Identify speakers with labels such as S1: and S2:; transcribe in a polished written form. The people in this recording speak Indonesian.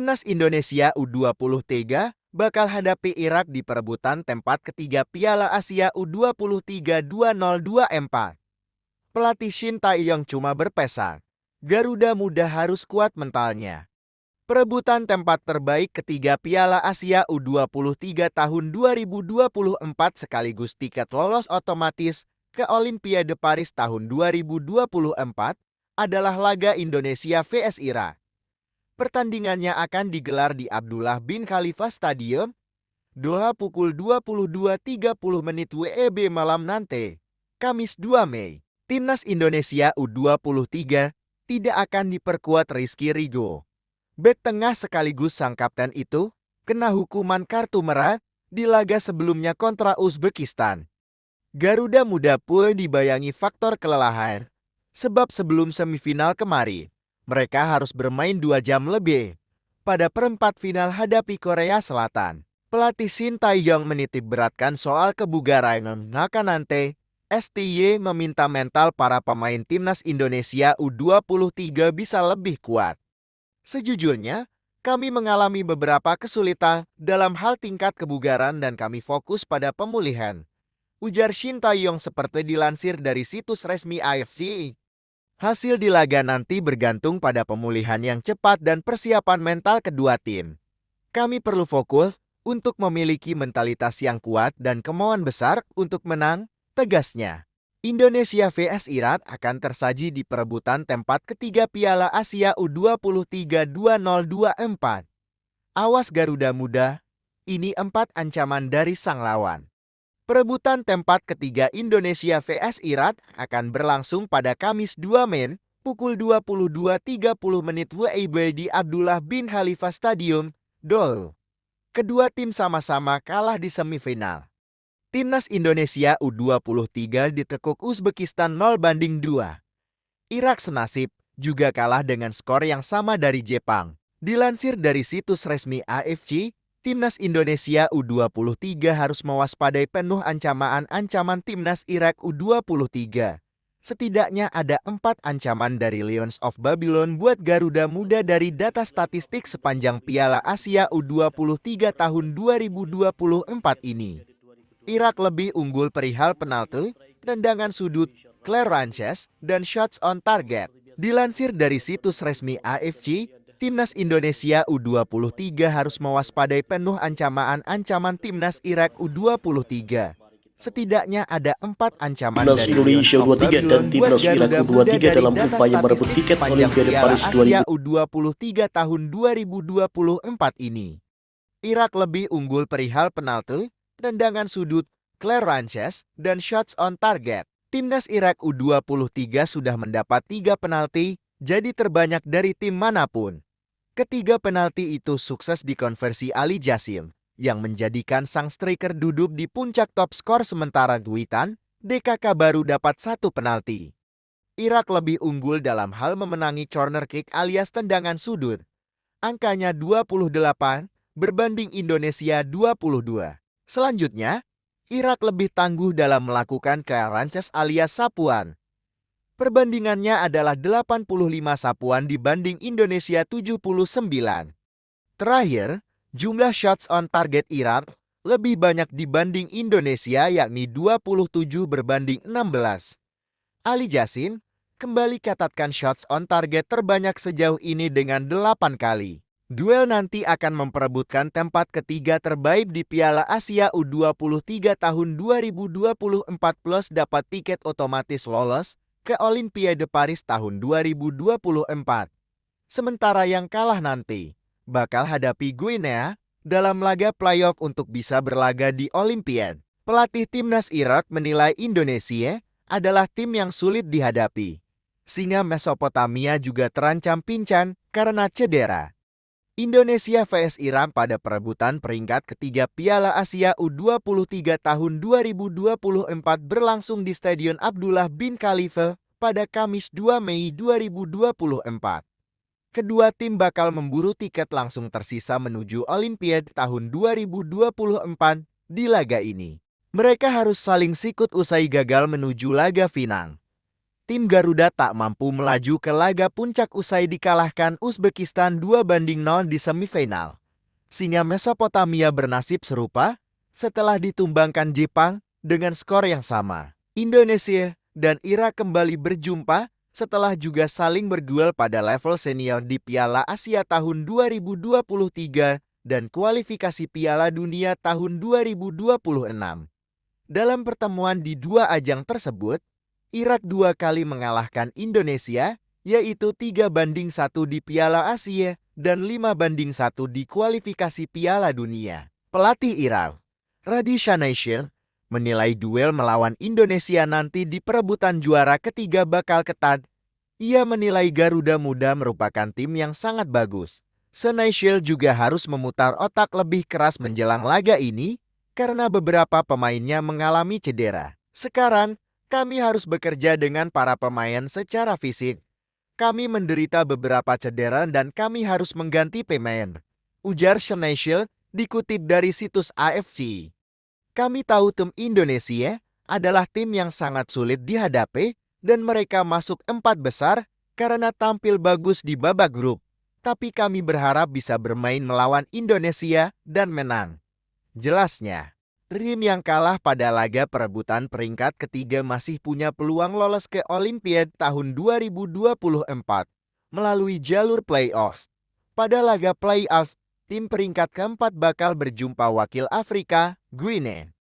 S1: Timnas Indonesia U23 bakal hadapi Irak di perebutan tempat ketiga Piala Asia U23 2024. Pelatih Shin Tae-yong cuma berpesan, Garuda Muda harus kuat mentalnya. Perebutan tempat terbaik ketiga Piala Asia U23 tahun 2024 sekaligus tiket lolos otomatis ke Olimpiade Paris tahun 2024 adalah laga Indonesia vs Irak. Pertandingannya akan digelar di Abdullah bin Khalifa Stadium, Doha pukul 22.30 WIB malam nanti, Kamis 2 Mei. Timnas Indonesia U23 tidak akan diperkuat Rizky Rigo. Bek tengah sekaligus sang kapten itu kena hukuman kartu merah di laga sebelumnya kontra Uzbekistan. Garuda Muda pun dibayangi faktor kelelahan, sebab sebelum semifinal kemarin, mereka harus bermain 2 jam lebih. Pada perempat final hadapi Korea Selatan, pelatih Shin Tae-yong menitip beratkan soal kebugaran. Nanti, STY meminta mental para pemain Timnas Indonesia U23 bisa lebih kuat. Sejujurnya, kami mengalami beberapa kesulitan dalam hal tingkat kebugaran dan kami fokus pada pemulihan, ujar Shin Tae-yong seperti dilansir dari situs resmi AFC. Hasil di laga nanti bergantung pada pemulihan yang cepat dan persiapan mental kedua tim. Kami perlu fokus untuk memiliki mentalitas yang kuat dan kemauan besar untuk menang, tegasnya. Indonesia vs Irak akan tersaji di perebutan tempat ketiga Piala Asia U23 2024. Awas Garuda Muda, ini 4 ancaman dari sang lawan. Perebutan tempat ketiga Indonesia vs Irak akan berlangsung pada Kamis 2 Mei pukul 22.30 WIB di Abdullah bin Khalifa Stadium, Doha. Kedua tim sama-sama kalah di semifinal. Timnas Indonesia U23 ditekuk Uzbekistan 0-2. Irak senasib juga kalah dengan skor yang sama dari Jepang. Dilansir dari situs resmi AFC, Timnas Indonesia U23 harus mewaspadai penuh ancaman Timnas Irak U23. Setidaknya ada 4 ancaman dari Lions of Babylon buat Garuda Muda dari data statistik sepanjang Piala Asia U23 tahun 2024 ini. Irak lebih unggul perihal penalti, tendangan sudut, clearances, dan shots on target. Dilansir dari situs resmi AFC, Timnas Indonesia U23 harus mewaspadai penuh ancaman Timnas Irak U23. Setidaknya ada 4 ancaman
S2: Timnas
S1: dari
S2: Indonesia U23 dan Timnas Irak U23 dalam upaya merebut tiket Olimpiade Paris
S1: Asia U23 tahun 2024 ini. Irak lebih unggul perihal penalti, tendangan sudut, clearances, dan shots on target. Timnas Irak U23 sudah mendapat 3 penalti, jadi terbanyak dari tim manapun. Ketiga penalti itu sukses dikonversi Ali Jassim, yang menjadikan sang striker duduk di puncak top skor sementara Witan, DKK baru dapat 1 penalti. Irak lebih unggul dalam hal memenangi corner kick alias tendangan sudut. Angkanya 28 berbanding Indonesia 22. Selanjutnya, Irak lebih tangguh dalam melakukan clearances alias sapuan. Perbandingannya adalah 85 sapuan dibanding Indonesia 79. Terakhir, jumlah shots on target Irak lebih banyak dibanding Indonesia yakni 27 berbanding 16. Ali Jassim kembali catatkan shots on target terbanyak sejauh ini dengan 8 kali. Duel nanti akan memperebutkan tempat ketiga terbaik di Piala Asia U23 tahun 2024 plus dapat tiket otomatis lolos ke Olimpiade Paris tahun 2024. Sementara yang kalah nanti bakal hadapi Guinea dalam laga playoff untuk bisa berlaga di Olimpiade. Pelatih Timnas Irak menilai Indonesia adalah tim yang sulit dihadapi. Singa Mesopotamia juga terancam pincang karena cedera. Indonesia vs Irak pada perebutan peringkat ketiga Piala Asia U23 tahun 2024 berlangsung di Stadion Abdullah bin Khalifa pada Kamis 2 Mei 2024. Kedua tim bakal memburu tiket langsung tersisa menuju Olimpiade tahun 2024 di laga ini. Mereka harus saling sikut usai gagal menuju laga final. tim Garuda tak mampu melaju ke laga puncak usai dikalahkan Uzbekistan 2-0 di semifinal. Singa Mesopotamia bernasib serupa setelah ditumbangkan Jepang dengan skor yang sama. Indonesia dan Irak kembali berjumpa setelah juga saling berduel pada level senior di Piala Asia tahun 2023 dan kualifikasi Piala Dunia tahun 2026. Dalam pertemuan di dua ajang tersebut, Irak 2 kali mengalahkan Indonesia, yaitu 3-1 di Piala Asia dan 5-1 di kualifikasi Piala Dunia. Pelatih Irak, Radi Shanaisher, menilai duel melawan Indonesia nanti di perebutan juara ketiga bakal ketat. Ia menilai Garuda Muda merupakan tim yang sangat bagus. Shanaisher juga harus memutar otak lebih keras menjelang laga ini karena beberapa pemainnya mengalami cedera. Sekarang, kami harus bekerja dengan para pemain secara fisik. Kami menderita beberapa cedera dan kami harus mengganti pemain, ujar Shanaisher dikutip dari situs AFC. Kami tahu tim Indonesia adalah tim yang sangat sulit dihadapi dan mereka masuk 4 besar karena tampil bagus di babak grup. Tapi kami berharap bisa bermain melawan Indonesia dan menang. Jelasnya. Tim yang kalah pada laga perebutan peringkat ketiga masih punya peluang lolos ke Olimpiade tahun 2024 melalui jalur playoff. Pada laga playoff, tim peringkat keempat bakal berjumpa wakil Afrika, Guinea.